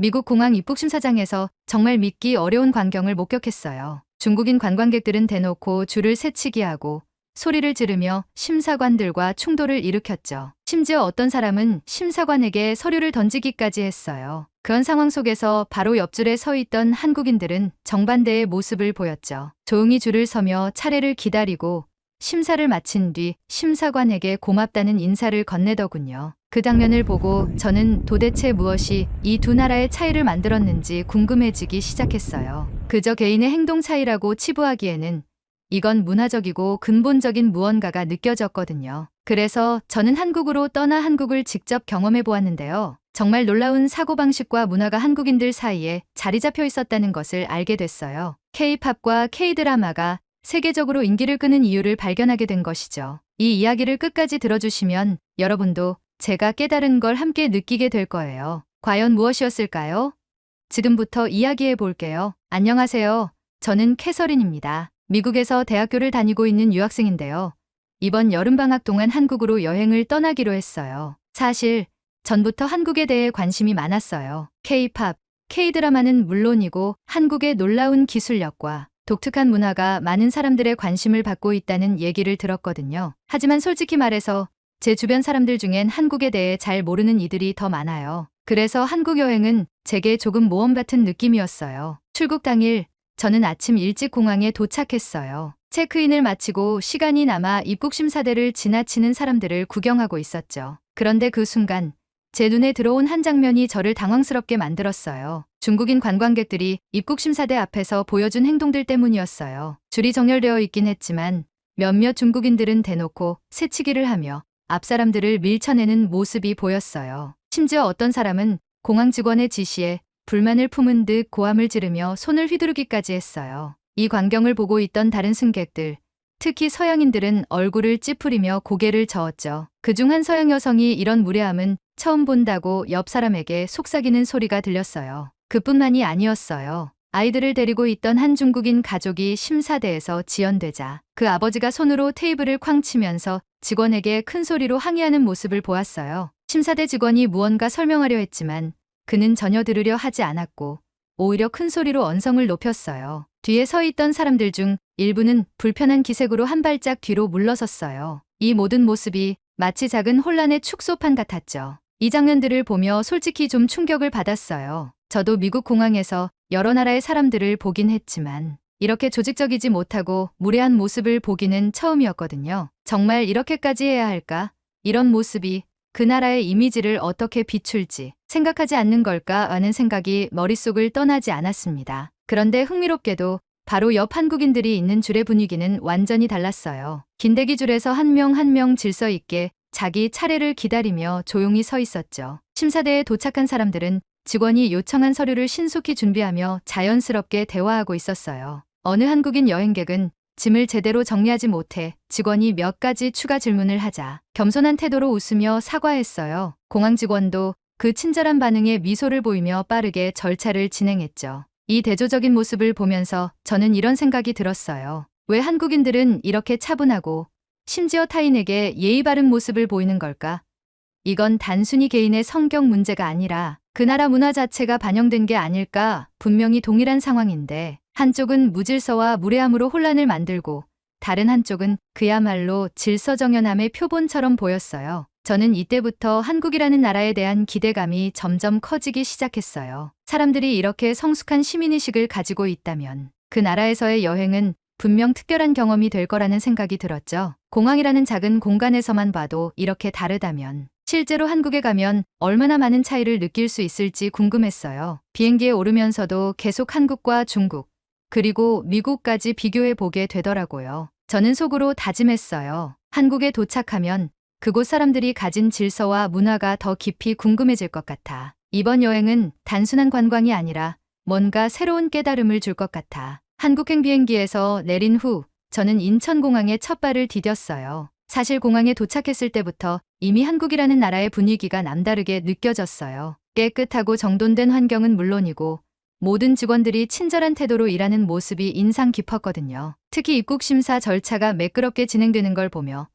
미국 공항 입국 심사장에서 정말 믿기 어려운 광경을 목격했어요. 중국인 관광객들은 대놓고 줄을 새치기 하고 소리를 지르며 심사관들과 충돌을 일으켰죠. 심지어 어떤 사람은 심사관에게 서류를 던지기까지 했어요. 그런 상황 속에서 바로 옆줄에 서 있던 한국인들은 정반대의 모습을 보였죠. 조용히 줄을 서며 차례를 기다리고 심사를 마친 뒤 심사관에게 고맙다는 인사를 건네더군요. 그 장면을 보고 저는 도대체 무엇이 이 두 나라의 차이를 만들었는지 궁금해지기 시작했어요. 그저 개인의 행동 차이라고 치부하기에는 이건 문화적이고 근본적인 무언가가 느껴졌거든요. 그래서 저는 한국으로 떠나 한국을 직접 경험해 보았는데요. 정말 놀라운 사고방식과 문화가 한국인들 사이에 자리 잡혀 있었다는 것을 알게 됐어요. K-팝과 K-드라마가 세계적으로 인기를 끄는 이유를 발견하게 된 것이죠. 이 이야기를 끝까지 들어주시면 여러분도 제가 깨달은 걸 함께 느끼게 될 거예요. 과연 무엇이었을까요? 지금부터 이야기해 볼게요. 안녕하세요. 저는 캐서린입니다. 미국에서 대학교를 다니고 있는 유학생인데요. 이번 여름방학 동안 한국으로 여행을 떠나기로 했어요. 사실 전부터 한국에 대해 관심이 많았어요. K-팝, K-드라마는 물론이고 한국의 놀라운 기술력과 독특한 문화가 많은 사람들의 관심을 받고 있다는 얘기를 들었거든요. 하지만 솔직히 말해서 제 주변 사람들 중엔 한국에 대해 잘 모르는 이들이 더 많아요. 그래서 한국 여행은 제게 조금 모험 같은 느낌이었어요. 출국 당일 저는 아침 일찍 공항에 도착했어요. 체크인을 마치고 시간이 남아 입국 심사대를 지나치는 사람들을 구경하고 있었죠. 그런데 그 순간 제 눈에 들어온 한 장면이 저를 당황스럽게 만들었어요. 중국인 관광객들이 입국 심사대 앞에서 보여준 행동들 때문이었어요. 줄이 정렬되어 있긴 했지만 몇몇 중국인들은 대놓고 새치기를 하며 앞 사람들을 밀쳐내는 모습이 보였어요. 심지어 어떤 사람은 공항 직원의 지시에 불만을 품은 듯 고함을 지르며 손을 휘두르기까지 했어요. 이 광경을 보고 있던 다른 승객들, 특히 서양인들은 얼굴을 찌푸리며 고개를 저었죠. 그중 한 서양 여성이 이런 무례함은 처음 본다고 옆 사람에게 속삭이는 소리가 들렸어요. 그뿐만이 아니었어요. 아이들을 데리고 있던 한 중국인 가족이 심사대에서 지연되자 그 아버지가 손으로 테이블을 쾅 치면서 직원에게 큰 소리로 항의하는 모습을 보았어요. 심사대 직원이 무언가 설명하려 했지만 그는 전혀 들으려 하지 않았고 오히려 큰 소리로 언성을 높였어요. 뒤에 서 있던 사람들 중 일부는 불편한 기색으로 한 발짝 뒤로 물러섰어요. 이 모든 모습이 마치 작은 혼란의 축소판 같았죠. 이 장면들을 보며 솔직히 좀 충격을 받았어요. 저도 미국 공항에서 여러 나라의 사람들을 보긴 했지만 이렇게 조직적이지 못하고 무례한 모습을 보기는 처음이었거든요. 정말 이렇게까지 해야 할까? 이런 모습이 그 나라의 이미지를 어떻게 비출지 생각하지 않는 걸까 하는 생각이 머릿속을 떠나지 않았습니다. 그런데 흥미롭게도 바로 옆 한국인들이 있는 줄의 분위기는 완전히 달랐어요. 긴 대기 줄에서 한 명 한 명 질서 있게 자기 차례를 기다리며 조용히 서 있었죠. 심사대에 도착한 사람들은 직원이 요청한 서류를 신속히 준비하며 자연스럽게 대화하고 있었어요. 어느 한국인 여행객은 짐을 제대로 정리하지 못해 직원이 몇 가지 추가 질문을 하자 겸손한 태도로 웃으며 사과했어요. 공항 직원도 그 친절한 반응에 미소를 보이며 빠르게 절차를 진행했죠. 이 대조적인 모습을 보면서 저는 이런 생각이 들었어요. 왜 한국인들은 이렇게 차분하고 심지어 타인에게 예의 바른 모습을 보이는 걸까? 이건 단순히 개인의 성격 문제가 아니라 그 나라 문화 자체가 반영된 게 아닐까? 분명히 동일한 상황인데 한쪽은 무질서와 무례함으로 혼란을 만들고 다른 한쪽은 그야말로 질서정연함의 표본처럼 보였어요. 저는 이때부터 한국이라는 나라에 대한 기대감이 점점 커지기 시작했어요. 사람들이 이렇게 성숙한 시민의식을 가지고 있다면 그 나라에서의 여행은 분명 특별한 경험이 될 거라는 생각이 들었죠. 공항이라는 작은 공간에서만 봐도 이렇게 다르다면 실제로 한국에 가면 얼마나 많은 차이를 느낄 수 있을지 궁금했어요. 비행기에 오르면서도 계속 한국과 중국, 그리고 미국까지 비교해 보게 되더라고요. 저는 속으로 다짐했어요. 한국에 도착하면 그곳 사람들이 가진 질서와 문화가 더 깊이 궁금해질 것 같아. 이번 여행은 단순한 관광이 아니라 뭔가 새로운 깨달음을 줄 것 같아. 한국행 비행기에서 내린 후 저는 인천공항에 첫 발을 디뎠어요. 사실 공항에 도착했을 때부터 이미 한국이라는 나라의 분위기가 남다르게 느껴졌어요. 깨끗하고 정돈된 환경은 물론이고 모든 직원들이 친절한 태도로 일하는 모습이 인상 깊었거든요. 특히 입국 심사 절차가 매끄럽게 진행되는 걸 보며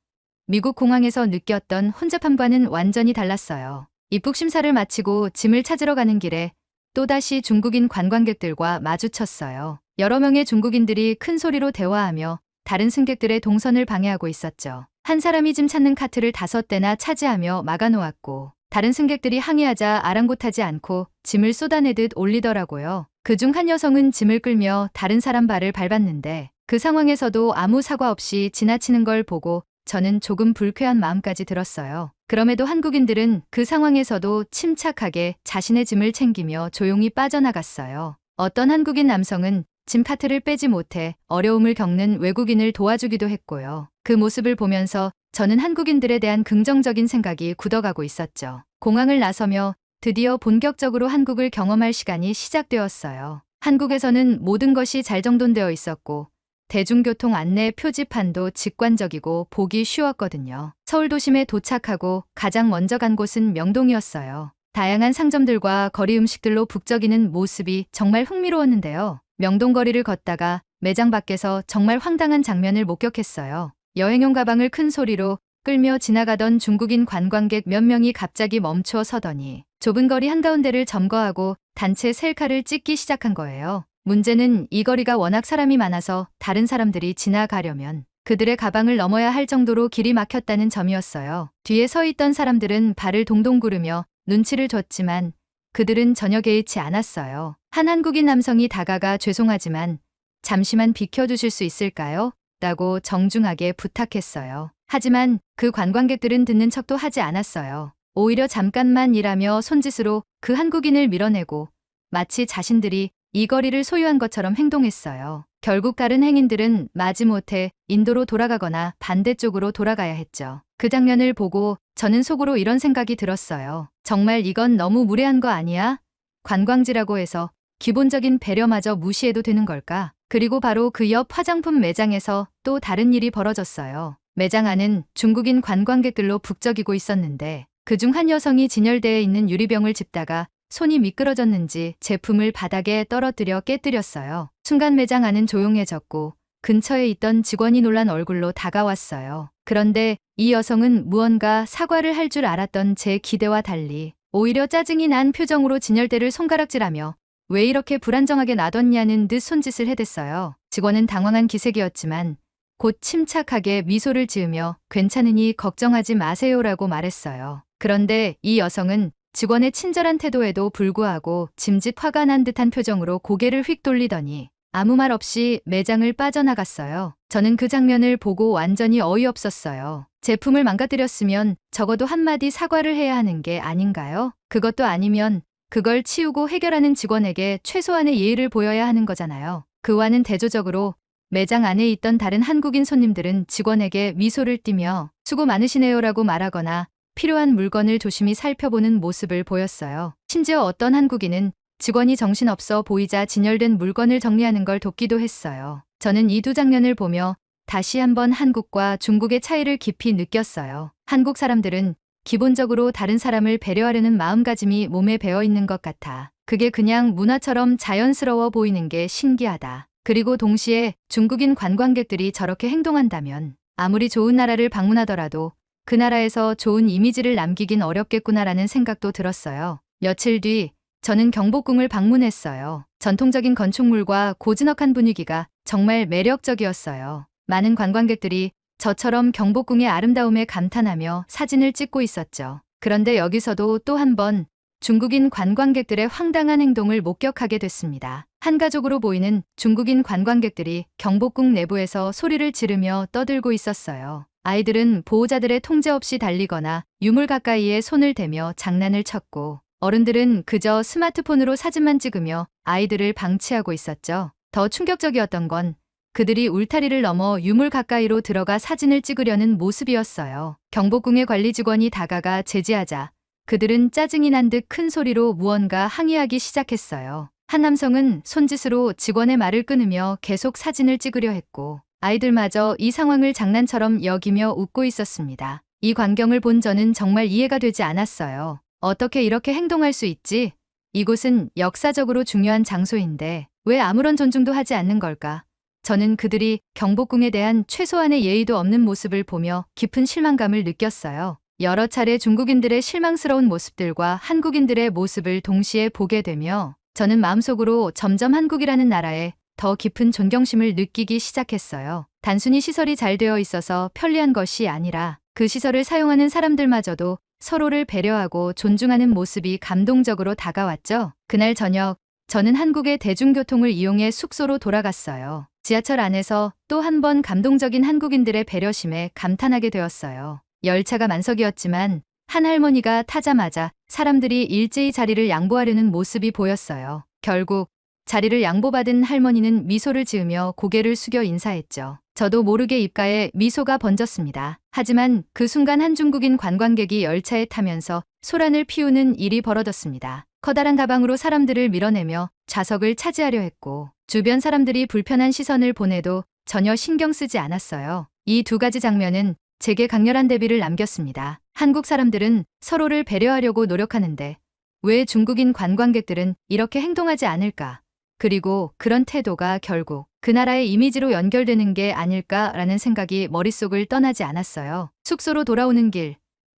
미국 공항에서 느꼈던 혼잡함과는 완전히 달랐어요. 입국 심사를 마치고 짐을 찾으러 가는 길에 또다시 중국인 관광객들과 마주쳤어요. 여러 명의 중국인들이 큰 소리로 대화하며 다른 승객들의 동선을 방해하고 있었죠. 한 사람이 짐 찾는 카트를 5대나 차지하며 막아놓았고 다른 승객들이 항의하자 아랑곳하지 않고 짐을 쏟아내듯 올리더라고요. 그중 한 여성은 짐을 끌며 다른 사람 발을 밟았는데 그 상황에서도 아무 사과 없이 지나치는 걸 보고 저는 조금 불쾌한 마음까지 들었어요. 그럼에도 한국인들은 그 상황에서도 침착하게 자신의 짐을 챙기며 조용히 빠져나갔어요. 어떤 한국인 남성은 짐 카트를 빼지 못해 어려움을 겪는 외국인을 도와주기도 했고요. 그 모습을 보면서 저는 한국인들에 대한 긍정적인 생각이 굳어가고 있었죠. 공항을 나서며 드디어 본격적으로 한국을 경험할 시간이 시작되었어요. 한국에서는 모든 것이 잘 정돈되어 있었고 대중교통 안내 표지판도 직관적이고 보기 쉬웠거든요. 서울 도심에 도착하고 가장 먼저 간 곳은 명동이었어요. 다양한 상점들과 거리 음식들로 북적이는 모습이 정말 흥미로웠는데요. 명동 거리를 걷다가 매장 밖에서 정말 황당한 장면을 목격했어요. 여행용 가방을 큰 소리로 끌며 지나가던 중국인 관광객 몇 명이 갑자기 멈추어 서더니 좁은 거리 한가운데를 점거하고 단체 셀카를 찍기 시작한 거예요. 문제는 이 거리가 워낙 사람이 많아서 다른 사람들이 지나가려면 그들의 가방을 넘어야 할 정도로 길이 막혔다는 점이었어요. 뒤에 서 있던 사람들은 발을 동동 구르며 눈치를 줬지만 그들은 전혀 개의치 않았어요. 한 한국인 남성이 다가가 죄송하지만 잠시만 비켜주실 수 있을까요? 라고 정중하게 부탁했어요. 하지만 그 관광객들은 듣는 척도 하지 않았어요. 오히려 잠깐만이라며 손짓으로 그 한국인을 밀어내고 마치 자신들이 이 거리를 소유한 것처럼 행동했어요. 결국 다른 행인들은 마지못해 인도로 돌아가거나 반대쪽으로 돌아가야 했죠. 그 장면을 보고 저는 속으로 이런 생각이 들었어요. 정말 이건 너무 무례한 거 아니야? 관광지라고 해서 기본적인 배려마저 무시해도 되는 걸까? 그리고 바로 그 옆 화장품 매장에서 또 다른 일이 벌어졌어요. 매장 안은 중국인 관광객들로 북적이고 있었는데 그중 한 여성이 진열대에 있는 유리병을 짚다가 손이 미끄러졌는지 제품을 바닥에 떨어뜨려 깨뜨렸어요. 순간 매장 안은 조용해졌고 근처에 있던 직원이 놀란 얼굴로 다가왔어요. 그런데 이 여성은 무언가 사과를 할 줄 알았던 제 기대와 달리 오히려 짜증이 난 표정으로 진열대를 손가락질하며 왜 이렇게 불안정하게 놔뒀냐는 듯 손짓을 해댔어요. 직원은 당황한 기색이었지만 곧 침착하게 미소를 지으며 괜찮으니 걱정하지 마세요라고 말했어요. 그런데 이 여성은 직원의 친절한 태도에도 불구하고 짐짓 화가 난 듯한 표정으로 고개를 휙 돌리더니 아무 말 없이 매장을 빠져나갔어요. 저는 그 장면을 보고 완전히 어이없었어요. 제품을 망가뜨렸으면 적어도 한마디 사과를 해야 하는 게 아닌가요? 그것도 아니면 그걸 치우고 해결하는 직원에게 최소한의 예의를 보여야 하는 거잖아요. 그와는 대조적으로 매장 안에 있던 다른 한국인 손님들은 직원에게 미소를 띠며 수고 많으시네요라고 말하거나 필요한 물건을 조심히 살펴보는 모습을 보였어요. 심지어 어떤 한국인은 직원이 정신없어 보이자 진열된 물건을 정리하는 걸 돕기도 했어요. 저는 이 두 장면을 보며 다시 한번 한국과 중국의 차이를 깊이 느꼈어요. 한국 사람들은 기본적으로 다른 사람을 배려하려는 마음가짐이 몸에 배어 있는 것 같아. 그게 그냥 문화처럼 자연스러워 보이는 게 신기하다. 그리고 동시에 중국인 관광객들이 저렇게 행동한다면 아무리 좋은 나라를 방문하더라도 그 나라에서 좋은 이미지를 남기긴 어렵겠구나라는 생각도 들었어요. 며칠 뒤 저는 경복궁을 방문했어요. 전통적인 건축물과 고즈넉한 분위기가 정말 매력적이었어요. 많은 관광객들이 저처럼 경복궁의 아름다움에 감탄하며 사진을 찍고 있었죠. 그런데 여기서도 또 한 번 중국인 관광객들의 황당한 행동을 목격하게 됐습니다. 한가족으로 보이는 중국인 관광객들이 경복궁 내부에서 소리를 지르며 떠들고 있었어요. 아이들은 보호자들의 통제 없이 달리거나 유물 가까이에 손을 대며 장난을 쳤고 어른들은 그저 스마트폰으로 사진만 찍으며 아이들을 방치하고 있었죠. 더 충격적이었던 건 그들이 울타리를 넘어 유물 가까이로 들어가 사진을 찍으려는 모습이었어요. 경복궁의 관리 직원이 다가가 제지하자 그들은 짜증이 난 듯 큰 소리로 무언가 항의하기 시작했어요. 한 남성은 손짓으로 직원의 말을 끊으며 계속 사진을 찍으려 했고 아이들마저 이 상황을 장난처럼 여기며 웃고 있었습니다. 이 광경을 본 저는 정말 이해가 되지 않았어요. 어떻게 이렇게 행동할 수 있지? 이곳은 역사적으로 중요한 장소인데 왜 아무런 존중도 하지 않는 걸까? 저는 그들이 경복궁에 대한 최소한의 예의도 없는 모습을 보며 깊은 실망감을 느꼈어요. 여러 차례 중국인들의 실망스러운 모습들과 한국인들의 모습을 동시에 보게 되며 저는 마음속으로 점점 한국이라는 나라에 더 깊은 존경심을 느끼기 시작했어요. 단순히 시설이 잘 되어 있어서 편리한 것이 아니라 그 시설을 사용하는 사람들마저도 서로를 배려하고 존중하는 모습이 감동적으로 다가왔죠. 그날 저녁, 저는 한국의 대중교통을 이용해 숙소로 돌아갔어요. 지하철 안에서 또 한 번 감동적인 한국인들의 배려심에 감탄하게 되었어요. 열차가 만석이었지만 한 할머니가 타자마자 사람들이 일제히 자리를 양보하려는 모습이 보였어요. 결국 자리를 양보받은 할머니는 미소를 지으며 고개를 숙여 인사했죠. 저도 모르게 입가에 미소가 번졌습니다. 하지만 그 순간 한 중국인 관광객이 열차에 타면서 소란을 피우는 일이 벌어졌습니다. 커다란 가방으로 사람들을 밀어내며 좌석을 차지하려 했고 주변 사람들이 불편한 시선을 보내도 전혀 신경 쓰지 않았어요. 이 두 가지 장면은 제게 강렬한 대비를 남겼습니다. 한국 사람들은 서로를 배려하려고 노력하는데 왜 중국인 관광객들은 이렇게 행동하지 않을까? 그리고 그런 태도가 결국 그 나라의 이미지로 연결되는 게 아닐까라는 생각이 머릿속을 떠나지 않았어요. 숙소로 돌아오는 길,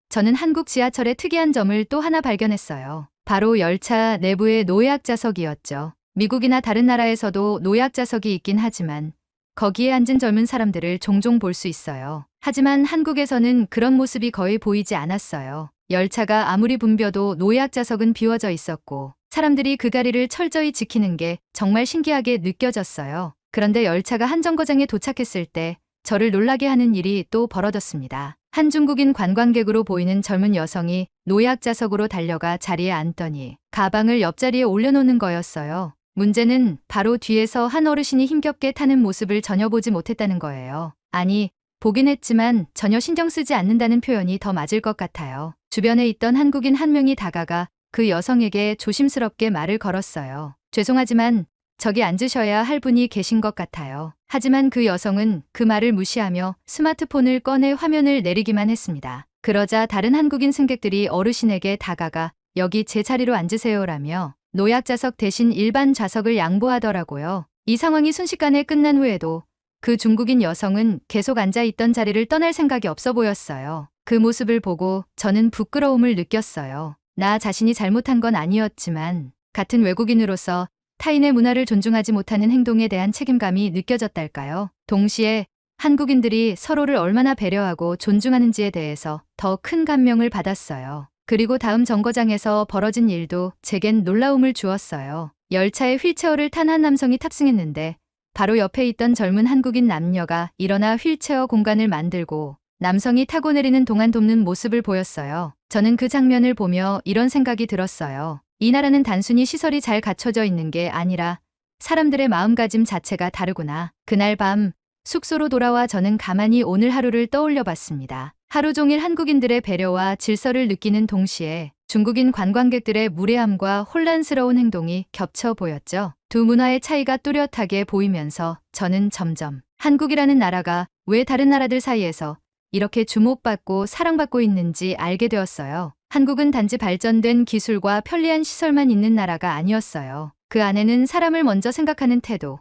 저는 한국 지하철의 특이한 점을 또 하나 발견했어요. 바로 열차 내부의 노예학 좌석이었죠. 미국이나 다른 나라에서도 노예학 좌석이 있긴 하지만 거기에 앉은 젊은 사람들을 종종 볼 수 있어요. 하지만 한국에서는 그런 모습이 거의 보이지 않았어요. 열차가 아무리 붐벼도 노예학 좌석은 비워져 있었고 사람들이 그 자리를 철저히 지키는 게 정말 신기하게 느껴졌어요. 그런데 열차가 한 정거장에 도착했을 때 저를 놀라게 하는 일이 또 벌어졌습니다. 한 중국인 관광객으로 보이는 젊은 여성이 노예학 좌석으로 달려가 자리에 앉더니 가방을 옆자리에 올려놓는 거였어요. 문제는 바로 뒤에서 한 어르신이 힘겹게 타는 모습을 전혀 보지 못했다는 거예요. 아니, 보긴 했지만 전혀 신경 쓰지 않는다는 표현이 더 맞을 것 같아요. 주변에 있던 한국인 한 명이 다가가 그 여성에게 조심스럽게 말을 걸었어요. 죄송하지만 저기 앉으셔야 할 분이 계신 것 같아요. 하지만 그 여성은 그 말을 무시하며 스마트폰을 꺼내 화면을 내리기만 했습니다. 그러자 다른 한국인 승객들이 어르신에게 다가가 여기 제 자리로 앉으세요라며 노약 좌석 대신 일반 좌석을 양보하더라고요. 이 상황이 순식간에 끝난 후에도 그 중국인 여성은 계속 앉아있던 자리를 떠날 생각이 없어 보였어요. 그 모습을 보고 저는 부끄러움을 느꼈어요. 나 자신이 잘못한 건 아니었지만 같은 외국인으로서 타인의 문화를 존중하지 못하는 행동에 대한 책임감이 느껴졌달까요? 동시에 한국인들이 서로를 얼마나 배려하고 존중하는지에 대해서 더 큰 감명을 받았어요. 그리고 다음 정거장에서 벌어진 일도 제겐 놀라움을 주었어요. 열차에 휠체어를 탄 한 남성이 탑승했는데 바로 옆에 있던 젊은 한국인 남녀가 일어나 휠체어 공간을 만들고 남성이 타고 내리는 동안 돕는 모습을 보였어요. 저는 그 장면을 보며 이런 생각이 들었어요. 이 나라는 단순히 시설이 잘 갖춰져 있는 게 아니라 사람들의 마음가짐 자체가 다르구나. 그날 밤 숙소로 돌아와 저는 가만히 오늘 하루를 떠올려 봤습니다. 하루 종일 한국인들의 배려와 질서를 느끼는 동시에 중국인 관광객들의 무례함과 혼란스러운 행동이 겹쳐 보였죠. 두 문화의 차이가 뚜렷하게 보이면서 저는 점점 한국이라는 나라가 왜 다른 나라들 사이에서 이렇게 주목받고 사랑받고 있는지 알게 되었어요. 한국은 단지 발전된 기술과 편리한 시설만 있는 나라가 아니었어요. 그 안에는 사람을 먼저 생각하는 태도,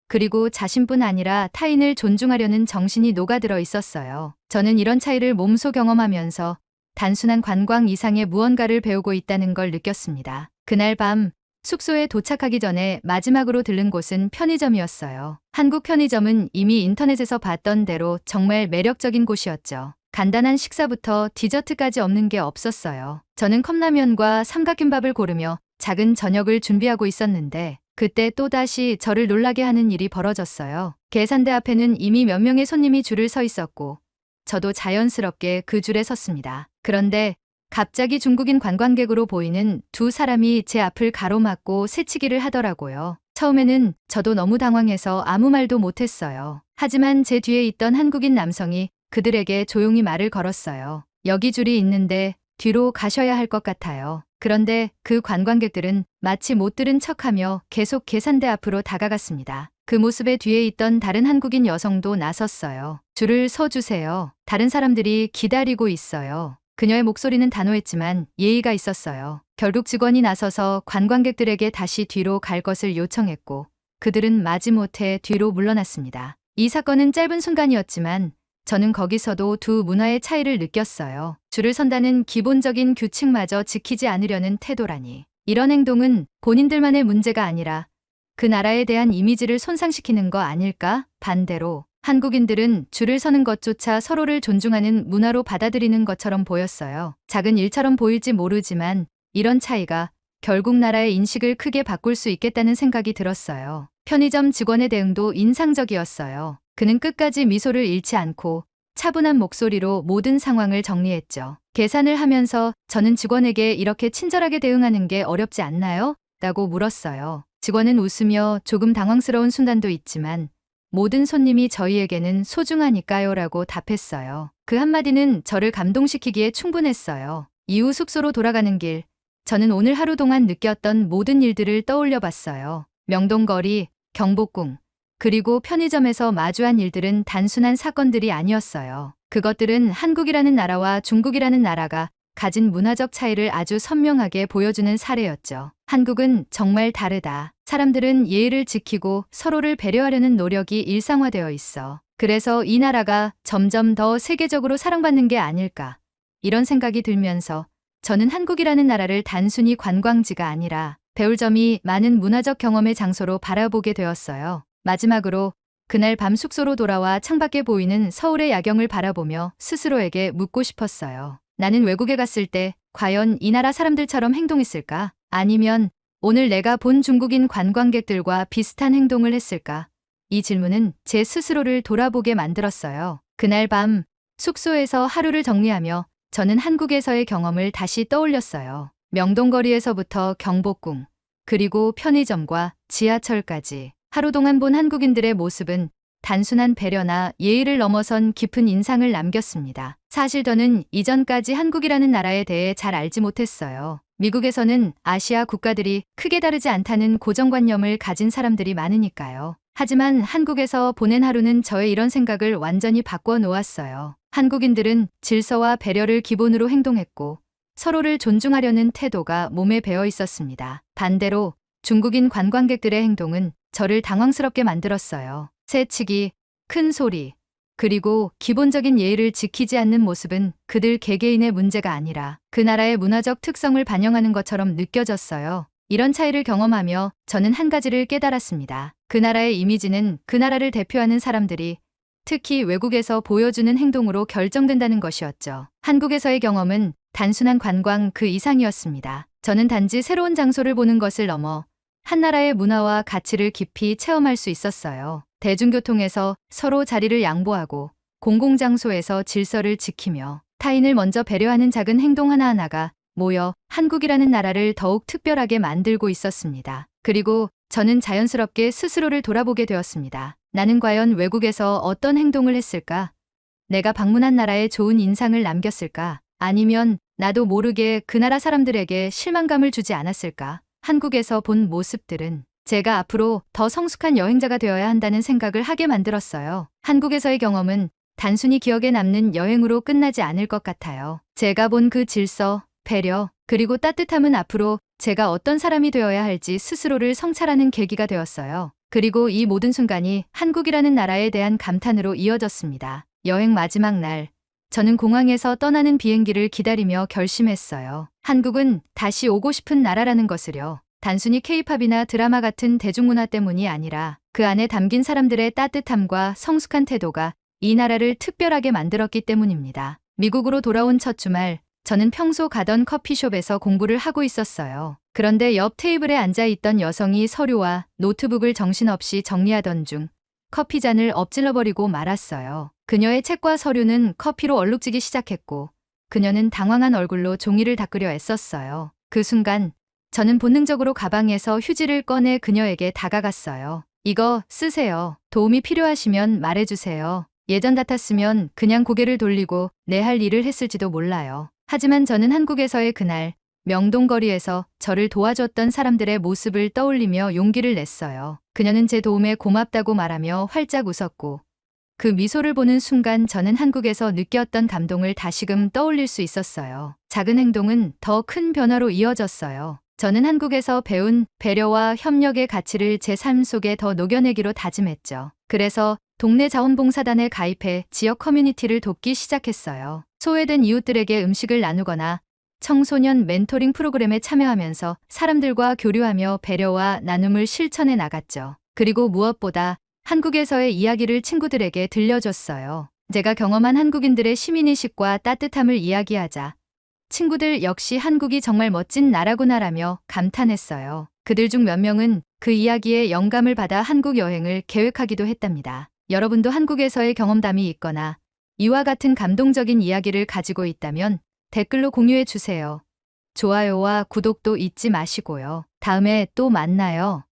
그리고 자신뿐 아니라 타인을 존중하려는 정신이 녹아들어 있었어요. 저는 이런 차이를 몸소 경험하면서 단순한 관광 이상의 무언가를 배우고 있다는 걸 느꼈습니다. 그날 밤 숙소에 도착하기 전에 마지막으로 들른 곳은 편의점이었어요. 한국 편의점은 이미 인터넷에서 봤던 대로 정말 매력적인 곳이었죠. 간단한 식사부터 디저트까지 없는 게 없었어요. 저는 컵라면과 삼각김밥을 고르며 작은 저녁을 준비하고 있었는데 그때 또다시 저를 놀라게 하는 일이 벌어졌어요. 계산대 앞에는 이미 몇 명의 손님이 줄을 서 있었고 저도 자연스럽게 그 줄에 섰습니다. 그런데 갑자기 중국인 관광객으로 보이는 두 사람이 제 앞을 가로막고 새치기를 하더라고요. 처음에는 저도 너무 당황해서 아무 말도 못했어요. 하지만 제 뒤에 있던 한국인 남성이 그들에게 조용히 말을 걸었어요. 여기 줄이 있는데 뒤로 가셔야 할 것 같아요. 그런데 그 관광객들은 마치 못 들은 척하며 계속 계산대 앞으로 다가갔습니다. 그 모습에 뒤에 있던 다른 한국인 여성도 나섰어요. 줄을 서주세요. 다른 사람들이 기다리고 있어요. 그녀의 목소리는 단호했지만 예의가 있었어요. 결국 직원이 나서서 관광객들에게 다시 뒤로 갈 것을 요청했고 그들은 마지못해 뒤로 물러났습니다. 이 사건은 짧은 순간이었지만 저는 거기서도 두 문화의 차이를 느꼈어요. 줄을 선다는 기본적인 규칙마저 지키지 않으려는 태도라니. 이런 행동은 본인들만의 문제가 아니라 그 나라에 대한 이미지를 손상시키는 거 아닐까? 반대로 한국인들은 줄을 서는 것조차 서로를 존중하는 문화로 받아들이는 것처럼 보였어요. 작은 일처럼 보일지 모르지만 이런 차이가 결국 나라의 인식을 크게 바꿀 수 있겠다는 생각이 들었어요. 편의점 직원의 대응도 인상적이었어요. 그는 끝까지 미소를 잃지 않고 차분한 목소리로 모든 상황을 정리했죠. 계산을 하면서 저는 직원에게 이렇게 친절하게 대응하는 게 어렵지 않나요? 라고 물었어요. 직원은 웃으며 조금 당황스러운 순간도 있지만 모든 손님이 저희에게는 소중하니까요 라고 답했어요. 그 한마디는 저를 감동시키기에 충분했어요. 이후 숙소로 돌아가는 길, 저는 오늘 하루 동안 느꼈던 모든 일들을 떠올려 봤어요. 명동거리, 경복궁, 그리고 편의점에서 마주한 일들은 단순한 사건들이 아니었어요. 그것들은 한국이라는 나라와 중국이라는 나라가 가진 문화적 차이를 아주 선명하게 보여주는 사례였죠. 한국은 정말 다르다. 사람들은 예의를 지키고 서로를 배려하려는 노력이 일상화되어 있어. 그래서 이 나라가 점점 더 세계적으로 사랑받는 게 아닐까. 이런 생각이 들면서 저는 한국이라는 나라를 단순히 관광지가 아니라 배울 점이 많은 문화적 경험의 장소로 바라보게 되었어요. 마지막으로 그날 밤 숙소로 돌아와 창밖에 보이는 서울의 야경을 바라보며 스스로에게 묻고 싶었어요. 나는 외국에 갔을 때 과연 이 나라 사람들처럼 행동했을까? 아니면 오늘 내가 본 중국인 관광객들과 비슷한 행동을 했을까? 이 질문은 제 스스로를 돌아보게 만들었어요. 그날 밤 숙소에서 하루를 정리하며 저는 한국에서의 경험을 다시 떠올렸어요. 명동거리에서부터 경복궁, 그리고 편의점과 지하철까지 하루 동안 본 한국인들의 모습은 단순한 배려나 예의를 넘어선 깊은 인상을 남겼습니다. 사실 저는 이전까지 한국이라는 나라에 대해 잘 알지 못했어요. 미국에서는 아시아 국가들이 크게 다르지 않다는 고정관념을 가진 사람들이 많으니까요. 하지만 한국에서 보낸 하루는 저의 이런 생각을 완전히 바꿔 놓았어요. 한국인들은 질서와 배려를 기본으로 행동했고 서로를 존중하려는 태도가 몸에 배어 있었습니다. 반대로 중국인 관광객들의 행동은 저를 당황스럽게 만들었어요. 새치기, 큰 소리, 그리고 기본적인 예의를 지키지 않는 모습은 그들 개개인의 문제가 아니라 그 나라의 문화적 특성을 반영하는 것처럼 느껴졌어요. 이런 차이를 경험하며 저는 한 가지를 깨달았습니다. 그 나라의 이미지는 그 나라를 대표하는 사람들이 특히 외국에서 보여주는 행동으로 결정된다는 것이었죠. 한국에서의 경험은 단순한 관광 그 이상이었습니다. 저는 단지 새로운 장소를 보는 것을 넘어 한 나라의 문화와 가치를 깊이 체험할 수 있었어요. 대중교통에서 서로 자리를 양보하고 공공장소에서 질서를 지키며 타인을 먼저 배려하는 작은 행동 하나하나가 모여 한국이라는 나라를 더욱 특별하게 만들고 있었습니다. 그리고 저는 자연스럽게 스스로를 돌아보게 되었습니다. 나는 과연 외국에서 어떤 행동을 했을까? 내가 방문한 나라에 좋은 인상을 남겼을까? 아니면 나도 모르게 그 나라 사람들에게 실망감을 주지 않았을까? 한국에서 본 모습들은 제가 앞으로 더 성숙한 여행자가 되어야 한다는 생각을 하게 만들었어요. 한국에서의 경험은 단순히 기억에 남는 여행으로 끝나지 않을 것 같아요. 제가 본 그 질서, 배려, 그리고 따뜻함은 앞으로 제가 어떤 사람이 되어야 할지 스스로를 성찰하는 계기가 되었어요. 그리고 이 모든 순간이 한국이라는 나라에 대한 감탄으로 이어졌습니다. 여행 마지막 날, 저는 공항에서 떠나는 비행기를 기다리며 결심했어요. 한국은 다시 오고 싶은 나라라는 것을요. 단순히 케이팝이나 드라마 같은 대중문화 때문이 아니라 그 안에 담긴 사람들의 따뜻함과 성숙한 태도가 이 나라를 특별하게 만들었기 때문입니다. 미국으로 돌아온 첫 주말, 저는 평소 가던 커피숍에서 공부를 하고 있었어요. 그런데 옆 테이블에 앉아있던 여성이 서류와 노트북을 정신없이 정리하던 중 커피잔을 엎질러버리고 말았어요. 그녀의 책과 서류는 커피로 얼룩지기 시작했고 그녀는 당황한 얼굴로 종이를 닦으려 애썼어요. 그 순간 저는 본능적으로 가방에서 휴지를 꺼내 그녀에게 다가갔어요. 이거 쓰세요. 도움이 필요하시면 말해주세요. 예전 같았으면 그냥 고개를 돌리고 내 할 일을 했을지도 몰라요. 하지만 저는 한국에서의 그날 명동거리에서 저를 도와줬던 사람들의 모습을 떠올리며 용기를 냈어요. 그녀는 제 도움에 고맙다고 말하며 활짝 웃었고 그 미소를 보는 순간 저는 한국에서 느꼈던 감동을 다시금 떠올릴 수 있었어요. 작은 행동은 더 큰 변화로 이어졌어요. 저는 한국에서 배운 배려와 협력의 가치를 제 삶 속에 더 녹여내기로 다짐했죠. 그래서 동네 자원봉사단에 가입해 지역 커뮤니티를 돕기 시작했어요. 소외된 이웃들에게 음식을 나누거나 청소년 멘토링 프로그램에 참여하면서 사람들과 교류하며 배려와 나눔을 실천해 나갔죠. 그리고 무엇보다 한국에서의 이야기를 친구들에게 들려줬어요. 제가 경험한 한국인들의 시민의식과 따뜻함을 이야기하자 친구들 역시 한국이 정말 멋진 나라구나라며 감탄했어요. 그들 중 몇 명은 그 이야기에 영감을 받아 한국 여행을 계획하기도 했답니다. 여러분도 한국에서의 경험담이 있거나 이와 같은 감동적인 이야기를 가지고 있다면 댓글로 공유해 주세요. 좋아요와 구독도 잊지 마시고요. 다음에 또 만나요.